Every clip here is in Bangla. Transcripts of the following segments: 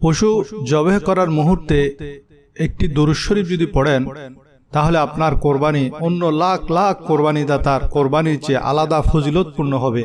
পশু জবেহ করার মুহূর্তে একটি দুরূদ শরীফ যদি পড়েন তাহলে আপনার কোরবানি অন্য লাখ লাখ কোরবানি দাতার কোরবানির চেয়ে আলাদা ফজিলতপূর্ণ হবে।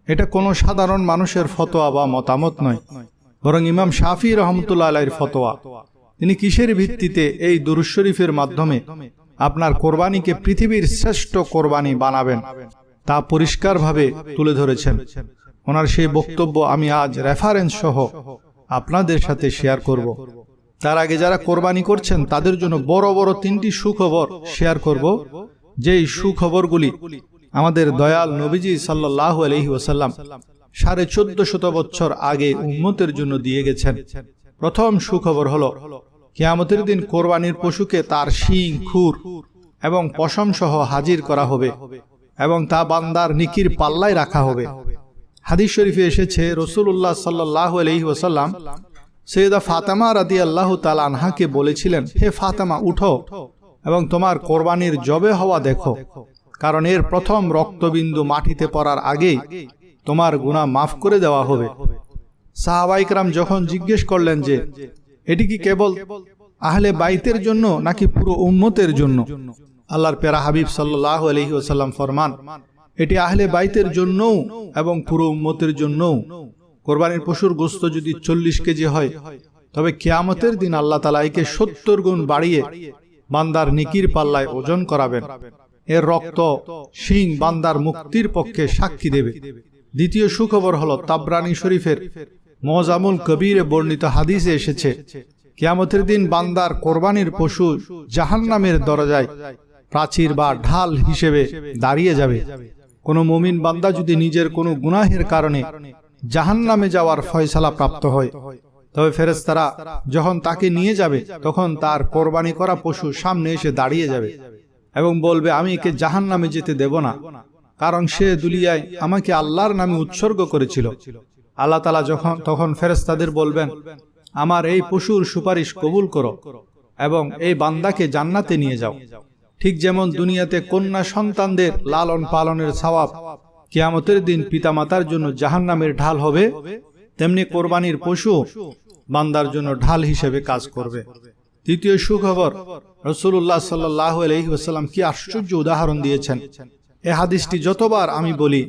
এটা কোনো সাধারণ মানুষের ফতোয়া বা মতামত নয়, বরং ইমাম শাফি রহমতুল্লাহ আলাইহির ফতোয়া। তিনি কিসের ভিত্তিতে এই দুরূদ শরীফের মাধ্যমে আপনার কোরবানিকে পৃথিবীর শ্রেষ্ঠ কোরবানি বানাবেন তা পরিষ্কারভাবে তুলে ধরেছেন। ওনার সেই বক্তব্য আমি আজ রেফারেন্স সহ আপনাদের সাথে শেয়ার করব। তার আগে যারা কোরবানি করছেন তাদের জন্য বড় বড় তিনটি সুখবর শেয়ার করব, যেই সুখবরগুলি আমাদের দয়াল নবীজি সাল্লাল্লাহু আলাইহি ওয়াসাল্লাম 1450 বছর আগে উম্মতের জন্য দিয়ে গেছেন। প্রথম সুখবর হলো কিয়ামতের দিন কোরবানির পশুকে তার শিং, খুর এবং পশম সহ হাজির করা হবে এবং তা বান্দার নেকির পাল্লায় রাখা হবে। হাদিস শরীফে এসেছে রাসূলুল্লাহ সাল্লাল্লাহু আলাইহি ওয়াসাল্লাম সৈয়দা ফাতেমা রাদিয়াল্লাহু তাআলা আনহাকে বলেছিলেন, হে ফাতেমা, উঠো এবং তোমার কোরবানির জবে হওয়া দেখো, কারণ এর প্রথম রক্তবিন্দু মাটিতে পড়ার আগেই তোমার গুনাহ মাফ করে দেওয়া হবে। সাহাবায়ে কেরাম যখন জিজ্ঞেস করলেন যে এটি কি কেবল আহলে বাইতের জন্য নাকি পুরো উম্মতের জন্য, আল্লাহর প্যারা হাবিব সাল্লাল্লাহু আলাইহি ওয়াসাল্লাম ফরমান, এটি আহলে বাইতের জন্যও এবং পুরো উম্মতের জন্যও। কোরবানির পশুর গোশত যদি 40 কেজি হয় তবে কিয়ামতের দিন আল্লাহ তাআলা একে 70 গুণ বাড়িয়ে বান্দার নেকির পাল্লায় ওজন করাবেন। এর রক্ত, শিং বান্দার মুক্তির পক্ষে সাক্ষী দেবে। দ্বিতীয় সুখবর হলো তাবরানী শরীফের মুআজামুল কবীরে বর্ণিত হাদিসে এসেছে, কিয়ামতের দিন বান্দার কোরবানির পশু জাহান্নামের দরজায় প্রাচীর বা ঢাল হিসেবে দাঁড়িয়ে যাবে। কোনো মুমিন বান্দা যদি নিজের কোনো গুনাহের কারণে জাহান্নামে যাওয়ার ফয়সালা প্রাপ্ত হয় তবে ফেরেশতারা যখন তাকে নিয়ে যাবে তখন তার কোরবানি করা পশু সামনে এসে দাঁড়িয়ে যাবে এবং বলবে, আমি একে জাহান্নামে যেতে দেব না, কারণ সে দুনিয়ায় আমাকে আল্লাহর নামে উৎসর্গ করেছিল। আল্লাহ তাআলা তখন ফেরেশতাদের বলবেন, আমার এই পশুর সুপারিশ কবুল করো এবং এই বান্দাকে জান্নাতে নিয়ে যাও। ঠিক যেমন দুনিয়াতে কন্যা সন্তানদের লালন পালনের সওয়াব কিয়ামতের দিন পিতামাতার জন্য জাহান্নামের ঢাল হবে, তেমনি কোরবানির পশু বান্দার জন্য ঢাল হিসেবে কাজ করবে। তৃতীয় সুখবর, রাসূলুল্লাহ সাল্লাল্লাহু আলাইহি ওয়াসাল্লাম কি আশ্চর্য উদাহরণ দিয়েছেন। এই হাদিসটি যতবার আমি বলি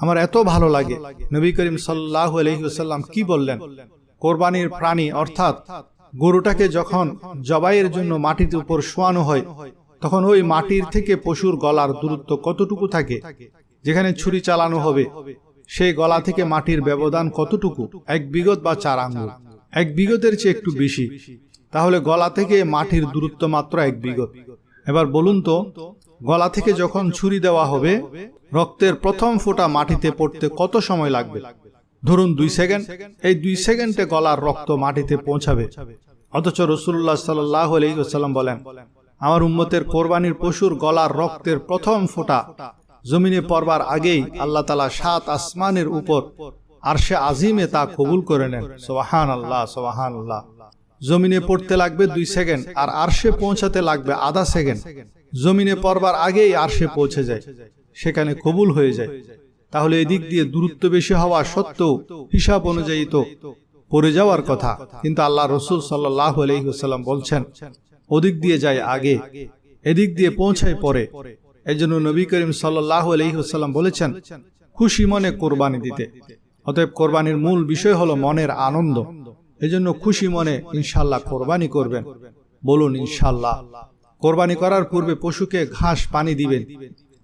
আমার এত ভালো লাগে। নবী করিম সাল্লাল্লাহু আলাইহি ওয়াসাল্লাম কি বললেন, কোরবানির প্রাণী অর্থাৎ গরুটাকে যখন জবাইয়ের জন্য মাটির উপর শোয়ানো হয় তখন ওই মাটির থেকে পশুর গলার দূরত্ব কতটুকু থাকে, যেখানে ছুরি চালানো হবে সেই গলা থেকে মাটির ব্যবধান কতটুকু, 1 বিগত বা 4 আঙ্গুল। 1 বিগতের চেয়ে একটু বেশি, তাহলে গলা থেকে মাটির দূরত্ব মাত্র 1 বিগত। এবার বলুন তো, গলা থেকে যখন ছুরি দেওয়া হবে রক্তের প্রথম ফোঁটা মাটিতে পড়তে কত সময় লাগবে? ধরুন 2 সেকেন্ড। এই 2 সেকেন্ডে গলার রক্ত মাটিতে পৌঁছাবে। অথচ রাসূলুল্লাহ সাল্লাল্লাহু আলাইহি ওয়াসাল্লাম বলেন, আমার উম্মতের কোরবানির পশুর গলার রক্তের প্রথম ফোঁটা জমিনে পড়বার আগেই আল্লাহ তাআলা 7 আসমানের উপর আরশে আজিমে তা কবুল করে নেন। সুবহানাল্লাহ, সুবহানাল্লাহ। জমিনে পড়তে লাগবে 2 সেকেন্ড আর আরশে পৌঁছাতে লাগবে আধা সেকেন্ড। জমিনে পড়বার আগেই আরশে পৌঁছে যায়, সেখানে কবুল হয়ে যায়। তাহলে এদিক দিয়ে দূরত্ব বেশি হওয়া সত্ত্বেও হিসাব অনুযায়ী তো পড়ে যাওয়ার কথা, কিন্তু আল্লাহ রাসূল সাল্লাল্লাহু আলাইহি ওয়াসাল্লাম বলছেন ওদিক দিয়ে যায় আগে, এদিক দিয়ে পৌঁছায় পরে। এজন্য নবী করিম সাল্লাল্লাহু আলাইহি ওয়াসাল্লাম বলেছেন খুশি মনে কোরবানি দিতে। অতএব কোরবানির মূল বিষয় হলো মনের আনন্দ। এজন্য খুশি মনে ইনশাআল্লাহ কোরবানি করবেন। বলুন ইনশাআল্লাহ। কোরবানি করার পূর্বে পশুকে ঘাস পানি দিবেন,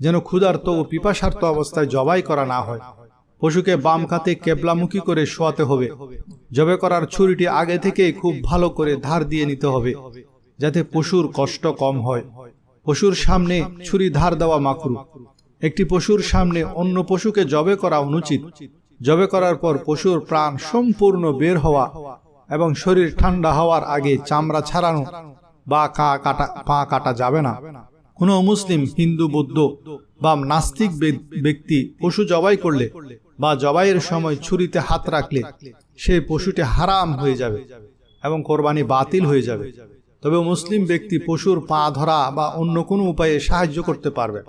যেন ক্ষুধার্ত ও পিপাসার্ত অবস্থায় জবাই করা না হয়। পশুকে বাম কাতে কেবলামুখী করে শোয়াতে হবে। জবাই করার ছুরিটি আগে থেকেই খুব ভালো করে ধার দিয়ে নিতে হবে, যাতে পশুর কষ্ট কম হয়। পশুর সামনে ছুরি ধার দেওয়া মাকরুহ। একটি পশুর সামনে অন্য পশুকে জবে করা অনুচিত। জবে করার পর পশুর প্রাণ সম্পূর্ণ বের হওয়া এবং শরীর ঠান্ডা হওয়ার আগে চামড়া ছাড়ানো বা পা কাটা যাবে না। কোনো মুসলিম, হিন্দু, বৌদ্ধ বা নাস্তিক ব্যক্তি পশু জবাই করলে বা জবাইয়ের সময় ছুরিতে হাত রাখলে সেই পশুটি হারাম হয়ে যাবে এবং কোরবানি বাতিল হয়ে যাবে। তবে মুসলিম ব্যক্তি পশুর পা ধরা বা অন্য কোনো উপায়ে সাহায্য করতে পারবে।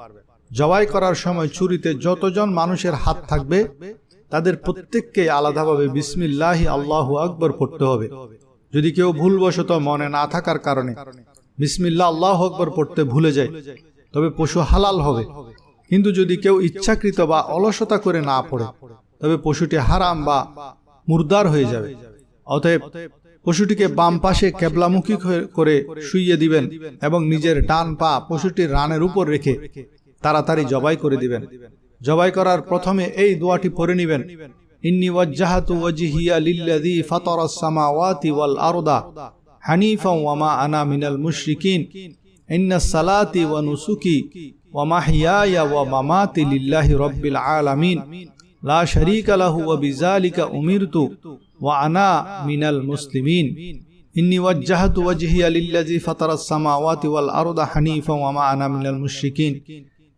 জবাই করার সময় ছুরিতে যতজন মানুষের হাত থাকবে তাদের প্রত্যেককে আলাদাভাবে বিসমিল্লাহি আল্লাহু আকবার পড়তে হবে। যদি কেউ ভুলবশত মনে না থাকার কারণে বিসমিল্লাহ আল্লাহু আকবার পড়তে ভুলে যায়, তবে পশু হালাল হবে। কিন্তু যদি কেউ ইচ্ছাকৃত বা অলসতা করে না পড়ে, তবে পশুটি হারাম বা মুরদার হয়ে যাবে। অতএব পশুটিকে বাম পাশে কেবলামুখী করে শুইয়ে দিবেন এবং নিজের ডান পা পশুটির রানের উপর রেখে তাড়াতাড়ি জবাই করে দিবেন। জবাই করার প্রথমে এই দোয়াটি পড়ে নিবেন, ইন্নী ওয়াজ্জাহাতু ওয়াজহিয়া লিল্লাযী ফাতারাস সামাওয়াতি ওয়াল আরদা হানিফাও ওয়া মা আনা মিনাল মুশরিকিন ইন্নাস সালাতি ওয়া নুসুকি ওয়া মাহইয়ায়া ওয়া মামাতি লিল্লাহি রাব্বিল আলামিন লা শারীকা লাহু ওয়া বিযালিকা উমিরতু ওয়া আনা মিনাল মুসলিমিন ইন্নী ওয়াজ্জাহাতু ওয়াজহিয়া লিল্লাযী ফাতারাস সামাওয়াতি ওয়াল আরদা হানিফাও ওয়া মা আনা মিনাল মুশরিকিন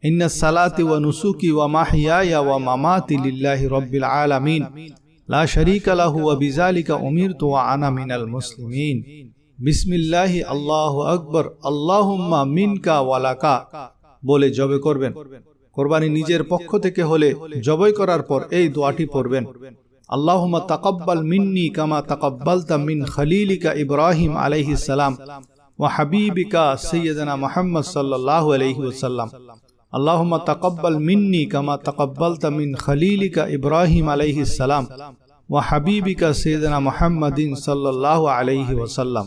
ইন্নাস সালাতি ওয়া নুসুকি ওয়া মাহইয়ায়া ওয়া মামাতি লিল্লাহি রাব্বিল আলামিন লা শারীকা লাহু ওয়া বিযালিকা উমিরতু ওয়া আনা মিনাল মুসলিমিন। বিসমিল্লাহি আল্লাহু আকবার আল্লাহুম্মা মিনকা ওয়া লাকা বলে জবে করবেন। কোরবানি নিজের পক্ষ থেকে হলে জবাই করার পর এই দোয়াটি পড়বেন, আল্লাহুম্মা তাকাব্বাল মিন্নি কামা তাকাব্বালতা মিন খলিলিকা ইব্রাহিম আলাইহিস সালাম ওয়া হাবিবিকা সাইয়্যিদানা মুহাম্মদ সাল্লাল্লাহু আলাইহি ওয়াসাল্লাম। আল্লাহুম্মা তাকাব্বাল মিন্নি কামা তাকাব্বালতা মিন খলিলিকা ইব্রাহিম আলাইহিস সালাম ওয়া হাবিবিকা সাইয়্যিদানা মুহাম্মাদিন সাল্লাল্লাহু আলাইহি ওয়াসাল্লাম।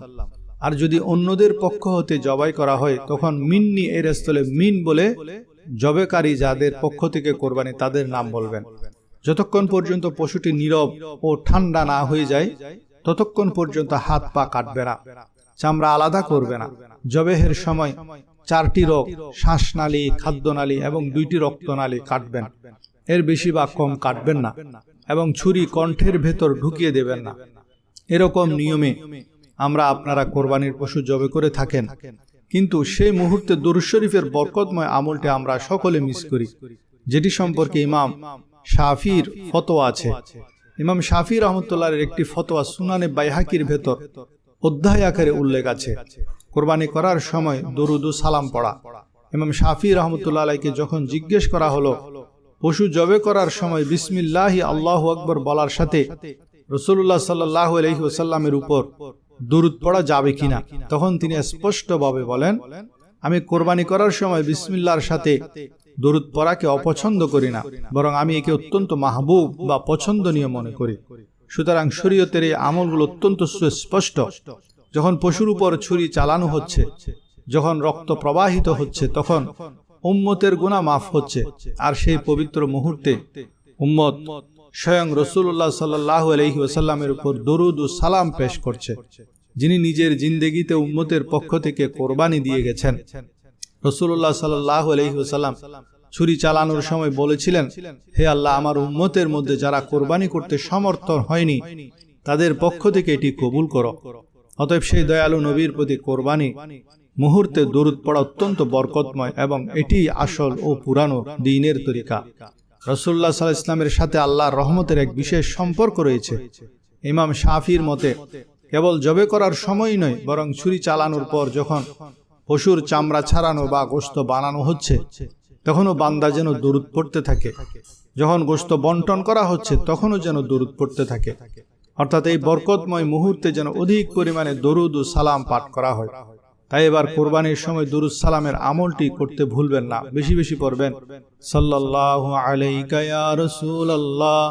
আর যদি অন্যদের পক্ষ হতে জবাই করা হয়, তখন মিন্নি এর স্থলে মিন বলে জবেকারী যাদের পক্ষ থেকে কোরবানি তাদের নাম বলবেন। যতক্ষণ পর্যন্ত পশুটি নীরব ও ঠান্ডা না হয়ে যায়, ততক্ষণ পর্যন্ত হাত পা কাটবে না, চামড়া আলাদা করবে না। জবেহের সময় 4টি রোগ, শ্বাসনালী, খাদ্যনালী এবং 2টি রক্তনালী কাটবেন। এর বেশি বা কম কাটবেন না এবং ছুরি কণ্ঠের ভেতর ঢুকিয়ে দেবেন না। এরকম নিয়মে আপনারা কোরবানির পশু জবে করে থাকেন, কিন্তু সেই মুহূর্তে দুরূদ শরীফের বরকতময় আমলটি আমরা সকলে মিস করি, যেটি সম্পর্কে ইমাম শাফির ফতোয়া আছে। ইমাম শাফি রহমতুল্লাহর একটি ফতোয়া সুনানে বাইহাকির ভেতর অধ্যায় আকারে উল্লেখ আছে, কোরবানি করার সময় দরুদ ও সালাম পড়া। ইমাম শাফি রহমতুল্লাহ আলাইকে যখন জিজ্ঞেস করা হলো পশু জবে করার সময় বিসমিল্লাহি আল্লাহু আকবার বলার সাথে রাসূলুল্লাহ সাল্লাল্লাহু আলাইহি ওয়াসাল্লামের উপর দরুদ পড়া যাবে কিনা, তখন তিনি স্পষ্টভাবে বলেন, আমি কোরবানি করার সময় বিসমিল্লাহর সাথে দরুদ পড়াকে অপছন্দ করি না, বরং আমি একে অত্যন্ত মাহবুব বা পছন্দনীয় মনে করি। সুতরাং শরীয়তের এই আমলগুলো অত্যন্ত সুস্পষ্ট। যখন পশুর উপর ছুরি চালানো হচ্ছে, যখন রক্ত প্রবাহিত হচ্ছে, তখন উম্মতের গুনাহ মাফ হচ্ছে। আর সেই পবিত্র মুহূর্তে উম্মত স্বয়ং রাসূলুল্লাহ সাল্লাল্লাহু আলাইহি ওয়াসাল্লামের উপর দরুদ ও সালাম পেশ করছে, যিনি নিজের জিন্দেগিতে উম্মতের পক্ষ থেকে কোরবানি দিয়ে গেছেন। রাসূলুল্লাহ সাল্লাল্লাহু আলাইহি ওয়াসাল্লাম ছুরি চালানোর সময় বলেছিলেন, হে আল্লাহ, আমার উম্মতের মধ্যে যারা কোরবানি করতে সমর্থ হয়নি তাদের পক্ষ থেকে এটি কবুল করো। অতএব সেই দয়ালু নবীর প্রতি কোরবানি মুহূর্তে দরুদ পড়া অত্যন্ত বরকতময় এবং এটি আসল ও পুরানো দ্বীনের তরিকা। রাসূলুল্লাহ সাল্লাল্লাহু আলাইহি ওয়াসাল্লামের সাথে আল্লাহর রহমতের এক বিশেষ সম্পর্ক রয়েছে। ইমাম শাফির মতে কেবল জবে করার সময় নয়, বরং ছুরি চালানোর পর যখন পশুর চামড়া ছাড়ানো বা গোশত বানানো হচ্ছে, তখনও বান্দা যেন দরুদ পড়তে থাকে। যখন গোশত বন্টন করা হচ্ছে, তখনও যেন দরুদ পড়তে থাকে। অর্থাৎ এই বরকতময় মুহূর্তে যেন অধিক পরিমাণে দরুদ ও সালাম পাঠ করা হয়। তাই এবার কোরবানির সময় দরুদ সালামের আমলটি করতে ভুলবেন না, বেশি বেশি পড়বেন। সাল্লাল্লাহু আলাইকা ইয়া রাসূলুল্লাহ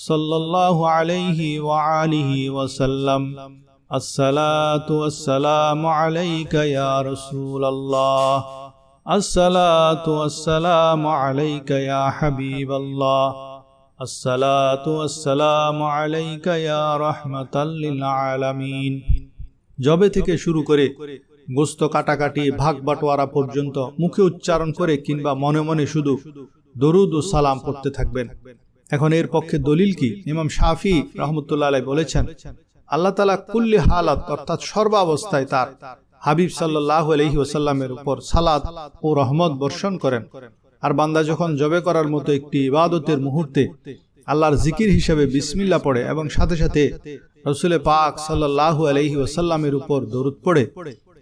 সাল্লাল্লাহু আলাইহি ওয়া আলিহি ওয়া সাল্লাম। আসসালাতু ওয়াসসালামু আলাইকা ইয়া রাসূলুল্লাহ। আসসালাতু ওয়াসসালামু আলাইকা ইয়া হাবিবাল্লাহ। আসসালাতু ওয়াসসালামু আলাইকা ইয়া রাহমাতাল লিল আলামিন। জবে থেকে শুরু করে গোশত কাটাকাটি, ভাগ বাটোয়ারা পর্যন্ত মুখে উচ্চারণ করে কিংবা মনে মনে শুধু দরুদ ও সালাম পড়তে থাকবেন। এখন এর পক্ষে দলিল কি? ইমাম শাফি রহমতুল্লাহ আলাইহি বলেছেন, আল্লাহ তাআলা কুল্লি হালাত অর্থাৎ সর্বাবস্থায় তার হাবিব সাল্লাল্লাহু আলাইহি ওয়াসাল্লামের উপর সালাত ও রহমত বর্ষণ করেন। আর বান্দা যখন জবে করার মতো একটি ইবাদতের মুহূর্তে আল্লাহর জিকির হিসেবে বিসমিল্লাহ পড়ে এবং সাথে সাথে রাসূল পাক সাল্লাল্লাহু আলাইহি ওয়াসাল্লামের উপর দরুদ পড়ে,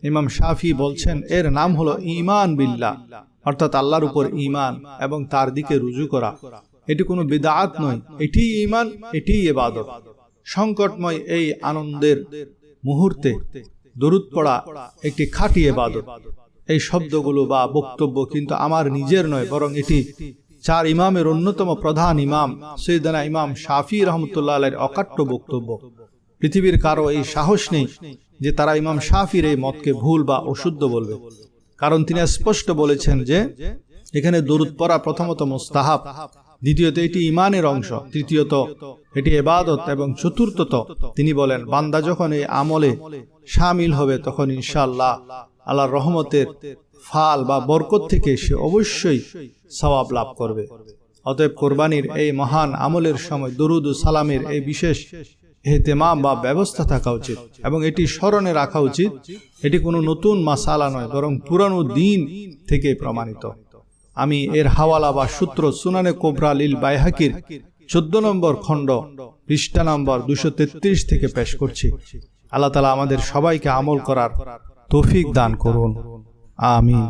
ইমাম শাফি বলছেন এর নাম হলো ঈমান বিল্লাহ, অর্থাৎ আল্লাহর উপর ঈমান এবং তার দিকে রুজু করা। এটি কোনো বিদআত নয়, এটি ঈমান, এটি ইবাদত। সংকটময় এই আনন্দের মুহূর্তে দরুদ পড়া একটি খাঁটি ইবাদত। এই শব্দগুলো বা বক্তব্য কিন্তু আমার নিজের নয়, বরং এটি 4 ইমামের অন্যতম প্রধান ইমাম সাইয়েদনা ইমাম শাফি রহমতুল্লাহ আলাইহির অকাট্য বক্তব্য। পৃথিবীর কারো এই সাহস নেই যে তারা ইমাম শাফির এই মতকে ভুল বা অশুদ্ধ বলবে, কারণ তিনি স্পষ্ট বলেছেন যে এখানে দরুদ পড়া প্রথমত মুস্তাহাব, দ্বিতীয়ত এটি ঈমানের অংশ, তৃতীয়ত এটি ইবাদত, এবং চতুর্থত তিনি বলেন বান্দা যখন এই আমলে শামিল হবে তখন ইনশাআল্লাহ আল্লাহর রহমতের ফাল বা বরকত থেকে সে অবশ্যই সওয়াব লাভ করবে। অতএব কোরবানির এই মহান আমলের সময় দরুদ ও সালামের এই বিশেষ ইহতিমাম বা ব্যবস্থা থাকা উচিত, এবং এটি স্মরণে রাখা উচিত এটি কোনো নতুন মাসালা নয়, বরং পুরানো দিন থেকে প্রমাণিত। আমি এর হাওয়ালা বা সূত্র সুনানে কুবরা লিল বাইহাকির 14 নম্বর খণ্ড পৃষ্ঠা নম্বর 233 থেকে পেশ করছি। আল্লাহ তাআলা আমাদের সবাইকে আমল করার তৌফিক দান করুন। আমিন।